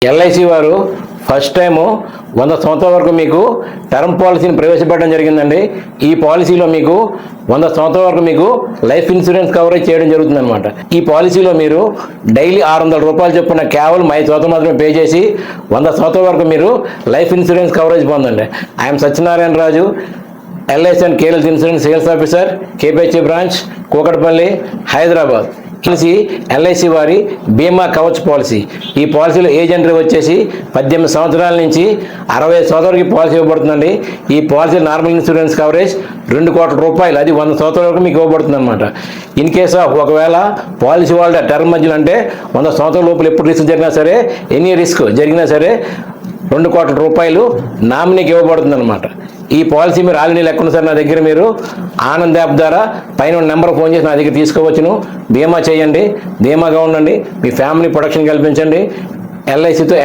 LIC వారు first time 100 సంవత్సరాల వరకు మీకు టర్మ్ పాలసీని ప్రవేశపెట్టడం జరిగిందండి. ఈ పాలసీలో మీకు 100 సంవత్సరాల వరకు మీకు లైఫ్ ఇన్సూరెన్స్ కవరేజ్ చేయడం జరుగుతుందన్నమాట. ఈ పాలసీలో మీరు డైలీ 600 రూపాయలు చొప్పున కేవలం 5 సంవత్సరాలు మాత్రమే పే చేసి 100 సంవత్సరాల వరకు మీరు లైఫ్ ఇన్సూరెన్స్ కవరేజ్ పొందండి. I'm Satyanarayana Raju, LIC and KLS insurance sales officer, KPH branch, Kukatpally, Hyderabad. LIC వారి బీమా కవచ్ పాలసీ. ఈ పాలసీలో ఏజ్ ఎంట్రీ వచ్చేసి 18 సంవత్సరాల నుంచి 65 సంవత్సరాలకి పాలసీ ఇవ్వబడుతుందండి. ఈ పాలసీ నార్మల్ ఇన్సూరెన్స్ కవరేజ్ 2 కోట్ల రూపాయలు, అది 100 సంవత్సరాల వరకు మీకు ఇవ్వబడుతుంది అనమాట. ఇన్ కేస్ ఆఫ్ ఒకవేళ పాలసీ వాళ్ళ టర్మ్ మధ్యలో అంటే 100 సంవత్సరాల లోపల ఎప్పుడు రిస్క్ జరిగినా సరే, ఎనీ రిస్క్ జరిగినా సరే 2 కోట్ల రూపాయలు నామినీకి ఇవ్వబడుతుంది అనమాట. ఈ పాలసీ మీరు ఆల్రెడీ లెక్కను సార్ నా దగ్గర మీరు ఆనంద్ యాప్ ద్వారా పైన నెంబర్ ఫోన్ చేసి నా దగ్గర తీసుకోవచ్చును. బీమా చేయండి, ధీమాగా ఉండండి, మీ ఫ్యామిలీ ప్రొటెక్షన్ కల్పించండి. ఎల్ఐసితో